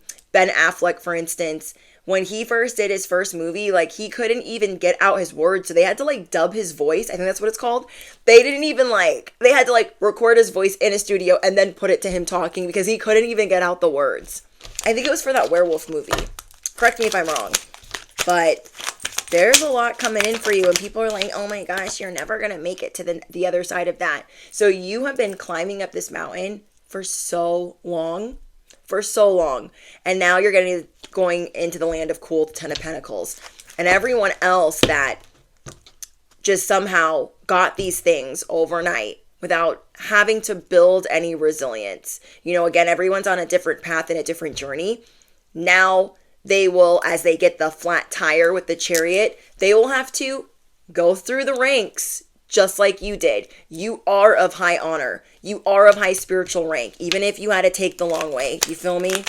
Affleck, for instance, when he first did his first movie, like, he couldn't even get out his words, so they had to, like, dub his voice. I think that's what it's called. They didn't even, like, they had to, like, record his voice in a studio and then put it to him talking because he couldn't even get out the words. I think it was for that werewolf movie. Correct me if I'm wrong. But there's a lot coming in for you, and people are like, oh my gosh, you're never going to make it to the other side of that. So you have been climbing up this mountain for so long. And now you're going into the land of cool, the Ten of Pentacles. And everyone else that just somehow got these things overnight without having to build any resilience. You know, again, everyone's on a different path and a different journey. Now they will, as they get the flat tire with the Chariot, they will have to go through the ranks just like you did. You are of high honor. You are of high spiritual rank, even if you had to take the long way. You feel me?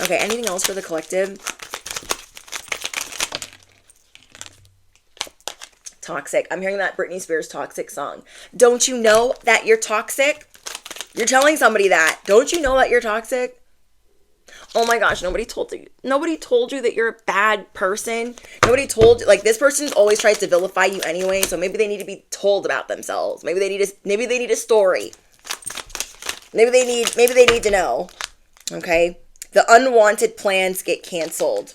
Okay, anything else for the collective? Toxic. I'm hearing that Britney Spears Toxic song. Don't you know that you're toxic? You're telling somebody that. Don't you know that you're toxic? Oh my gosh, nobody told you. Nobody told you that you're a bad person. Nobody told you. Like, this person's always tries to vilify you anyway, so maybe they need to be told about themselves. Maybe they need a story. Maybe they need to know. Okay? The unwanted plans get canceled.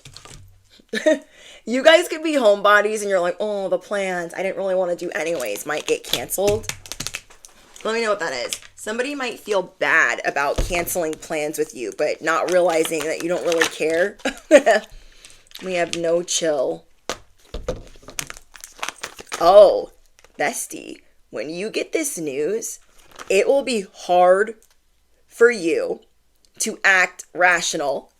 You guys could be homebodies and you're like, oh, the plans I didn't really want to do anyways might get canceled. Let me know what that is. Somebody might feel bad about canceling plans with you, but not realizing that you don't really care. We have no chill. Oh, bestie, when you get this news, it will be hard for you to act rational.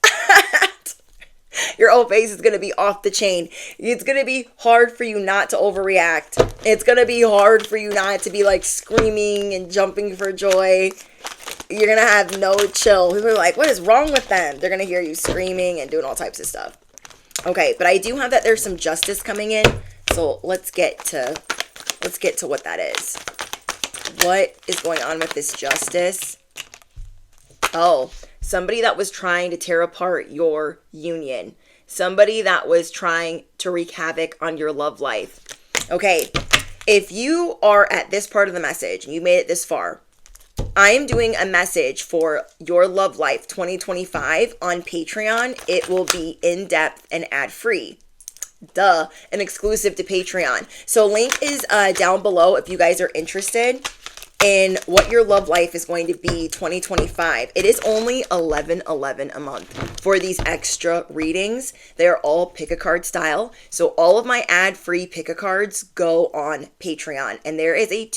Your whole face is going to be off the chain. It's going to be hard for you not to overreact. It's going to be hard for you not to be like screaming and jumping for joy. You're going to have no chill. People are like, what is wrong with them? They're going to hear you screaming and doing all types of stuff. Okay, but I do have that there's some justice coming in. So let's get to what that is. What is going on with this justice? Oh, somebody that was trying to tear apart your union. Somebody that was trying to wreak havoc on your love life. Okay, if you are at this part of the message and you made it this far, I am doing a message for your love life 2025 on Patreon. It will be in-depth and ad-free. Duh, and exclusive to Patreon. So link is down below if you guys are interested in what your love life is going to be 2025. It is only $11.11 a month for these extra readings. They're all pick-a-card style. So all of my ad-free pick-a-cards go on Patreon. And there is a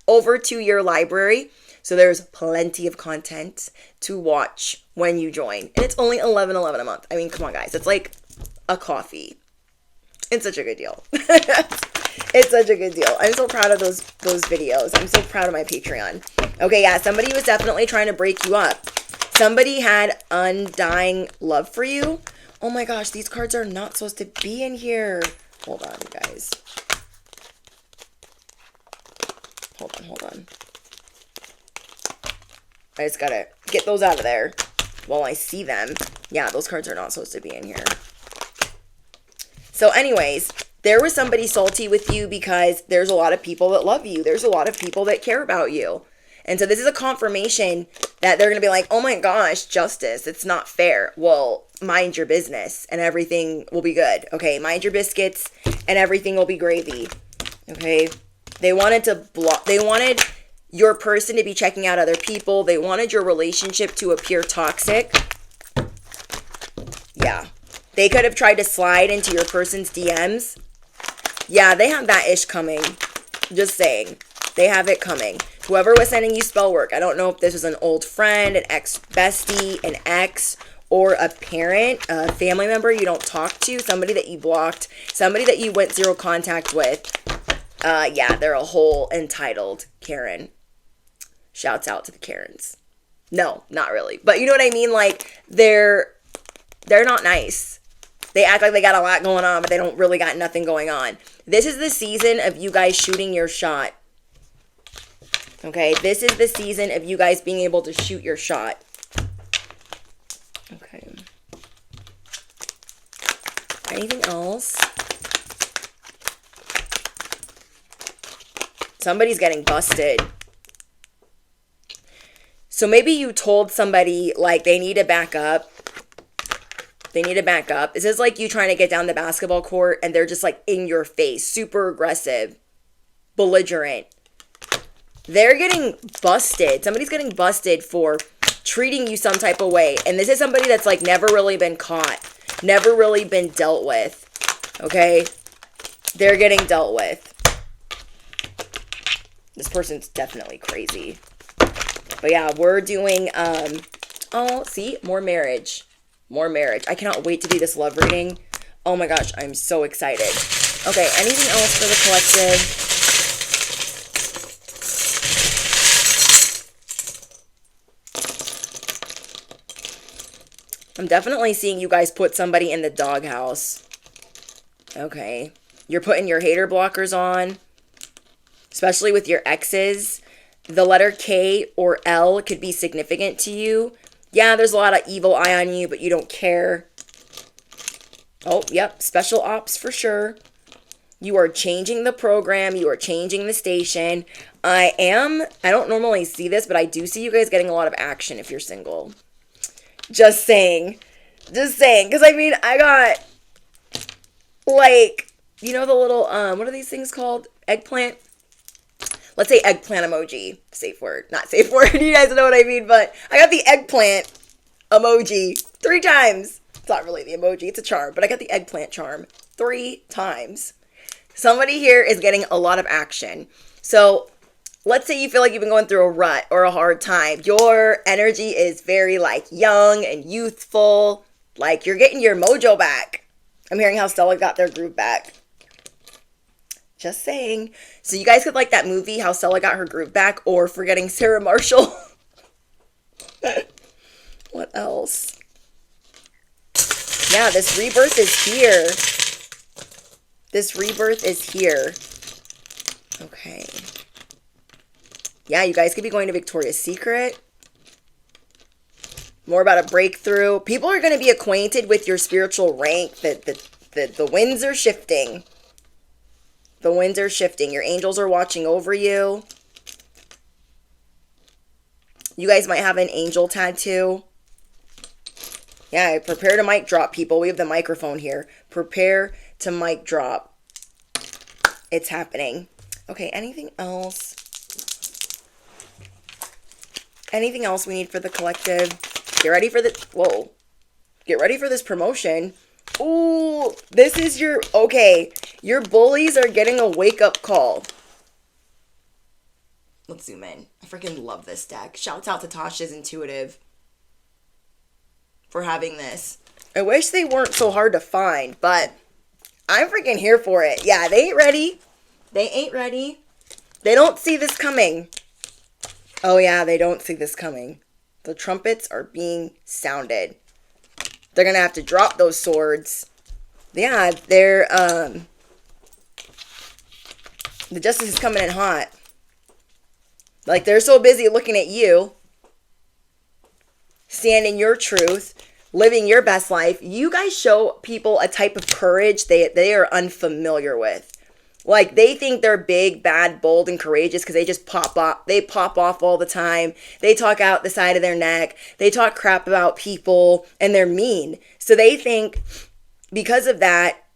over 2-year library. So there's plenty of content to watch when you join. And it's only $11.11 a month. I mean, come on, guys. It's like a coffee. It's such a good deal. It's such a good deal. I'm so proud of those videos. I'm so proud of my Patreon. Okay, yeah, somebody was definitely trying to break you up. Somebody had undying love for you. Oh my gosh, these cards are not supposed to be in here. Hold on, you guys. Hold on. I just gotta get those out of there while I see them. Yeah, those cards are not supposed to be in here. So anyways, there was somebody salty with you because there's a lot of people that love you. There's a lot of people that care about you. And so this is a confirmation that they're going to be like, oh my gosh, justice, it's not fair. Well, mind your business and everything will be good. Okay, mind your biscuits and everything will be gravy. Okay, they wanted your person to be checking out other people. They wanted your relationship to appear toxic. Yeah, they could have tried to slide into your person's DMs. Yeah, they have that ish coming. Just saying. They have it coming. Whoever was sending you spell work, I don't know if this was an old friend, an ex-bestie, an ex, or a parent, a family member you don't talk to, somebody that you blocked, somebody that you went zero contact with. Yeah, they're a whole entitled Karen. Shouts out to the Karens. No, not really. But you know what I mean? Like, they're not nice. They act like they got a lot going on, but they don't really got nothing going on. This is the season of you guys shooting your shot. Okay, this is the season of you guys being able to shoot your shot. Okay. Anything else? Somebody's getting busted. So maybe you told somebody, like, they need to back up. They need to back up. This is like you trying to get down the basketball court and they're just like in your face, super aggressive, belligerent. They're getting busted. Somebody's getting busted for treating you some type of way. And this is somebody that's like never really been caught, never really been dealt with. Okay? They're getting dealt with. This person's definitely crazy. But yeah, we're doing, oh, see, more marriage. More marriage. I cannot wait to do this love reading. Oh my gosh, I'm so excited. Okay, anything else for the collective? I'm definitely seeing you guys put somebody in the doghouse. Okay. You're putting your hater blockers on, especially with your exes. The letter K or L could be significant to you. Yeah, there's a lot of evil eye on you, but you don't care. Oh, yep, special ops for sure. You are changing the program. You are changing the station. I don't normally see this, but I do see you guys getting a lot of action if you're single. Just saying. Just saying. Because, I mean, I got, like, you know the little, what are these things called? Eggplant? Let's say eggplant emoji. Safe word. Not safe word. You guys know what I mean. But I got the eggplant emoji 3 times. It's not really the emoji. It's a charm. But I got the eggplant charm 3 times. Somebody here is getting a lot of action. So let's say you feel like you've been going through a rut or a hard time. Your energy is very like young and youthful. Like you're getting your mojo back. I'm hearing how Stella got their groove back. Just saying. So you guys could like that movie, How Stella Got Her Groove Back, or Forgetting Sarah Marshall. What else? Yeah, this rebirth is here. This rebirth is here. Okay. Yeah, you guys could be going to Victoria's Secret. More about a breakthrough. People are going to be acquainted with your spiritual rank. The winds are shifting. The winds are shifting. Your angels are watching over you. You guys might have an angel tattoo. Yeah, prepare to mic drop, people. We have the microphone here. Prepare to mic drop. It's happening. Okay, anything else? Anything else we need for the collective? Get ready for the... Whoa. Get ready for this promotion. Ooh, this is your... Okay, your bullies are getting a wake-up call. Let's zoom in. I freaking love this deck. Shouts out to Tasha's Intuitive for having this. I wish they weren't so hard to find, but I'm freaking here for it. Yeah, they ain't ready. They ain't ready. They don't see this coming. Oh yeah, they don't see this coming. The trumpets are being sounded. They're gonna have to drop those swords. Yeah, they're, the justice is coming in hot. Like, they're so busy looking at you, standing your truth, living your best life. You guys show people a type of courage they are unfamiliar with. Like, they think they're big, bad, bold, and courageous because they just pop off. They pop off all the time. They talk out the side of their neck. They talk crap about people, and they're mean. So they think because of that,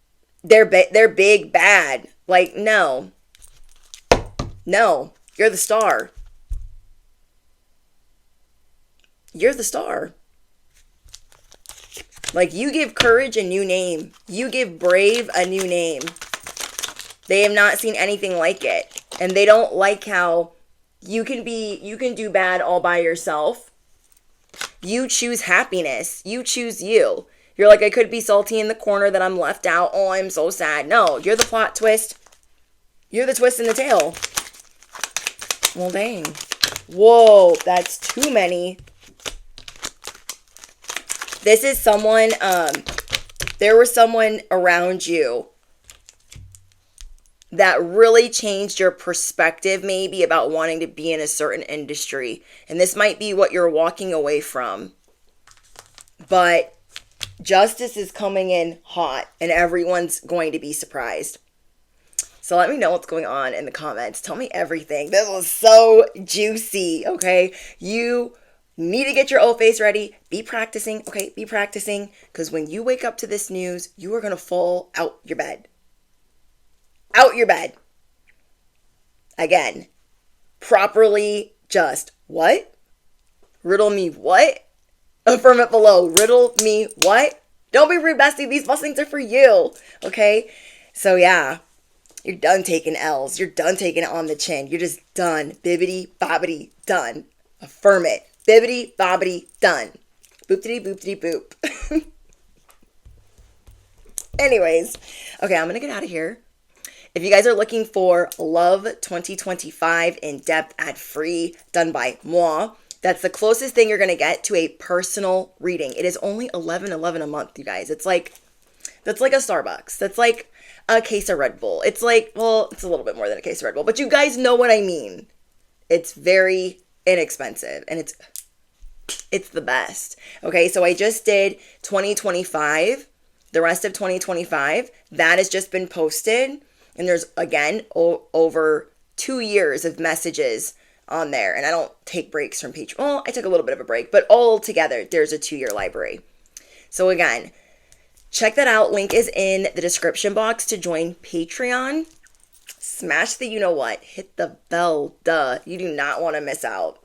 they're big, bad. Like, no. No. You're the star. You're the star. Like, you give courage a new name. You give brave a new name. They have not seen anything like it. And they don't like how you can do bad all by yourself. You choose happiness. You choose you. You're like, I could be salty in the corner that I'm left out. Oh, I'm so sad. No, you're the plot twist. You're the twist in the tail. Well, dang. Whoa, that's too many. This is someone, there was someone around you that really changed your perspective maybe about wanting to be in a certain industry. And this might be what you're walking away from. But justice is coming in hot and everyone's going to be surprised. So let me know what's going on in the comments. Tell me everything. This was so juicy, okay? You need to get your old face ready. Be practicing, okay? Be practicing. Because when you wake up to this news, you are going to fall out your bed. Out your bed. Again. Properly just what? Riddle me what? Affirm it below. Riddle me what? Don't be rude, bestie. These blessings are for you. Okay? So yeah. You're done taking L's. You're done taking it on the chin. You're just done. Bibbity, bobbity, done. Affirm it. Bibbity, bobbity, done. Boopity, boopity, boop. Anyways. Okay, I'm going to get out of here. If you guys are looking for Love 2025 in depth ad free done by moi, that's the closest thing you're going to get to a personal reading. It is only $11.11 a month, you guys. That's like a Starbucks. That's like a case of Red Bull. It's like, well, it's a little bit more than a case of Red Bull, but you guys know what I mean. It's very inexpensive and it's the best. Okay, so I just did 2025, the rest of 2025. That has just been posted. And there's, again, over 2 years of messages on there. And I don't take breaks from Patreon. Well, I took a little bit of a break, but all together, there's a 2-year library. So again, check that out. Link is in the description box to join Patreon. Smash the you-know-what. Hit the bell. Duh. You do not want to miss out.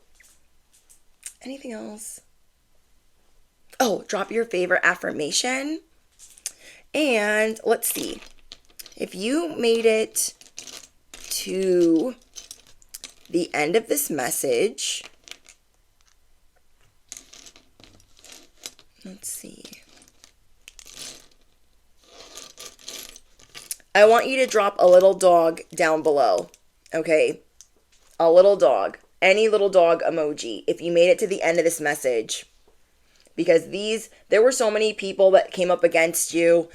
Anything else? Oh, drop your favorite affirmation. And let's see. If you made it to the end of this message, let's see. I want you to drop a little dog down below, okay? A little dog. Any little dog emoji if you made it to the end of this message. Because there were so many people that came up against you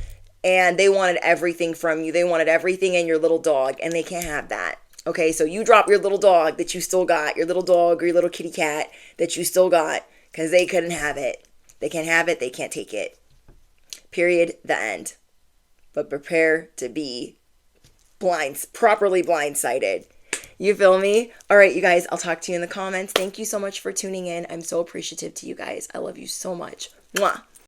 and they wanted everything from you. They wanted everything in your little dog, and they can't have that. Okay, so you drop your little dog that you still got, your little dog or your little kitty cat that you still got, because they couldn't have it. They can't have it. They can't take it. Period. The end. But prepare to be properly blindsided. You feel me? All right, you guys, I'll talk to you in the comments. Thank you so much for tuning in. I'm so appreciative to you guys. I love you so much. Mwah.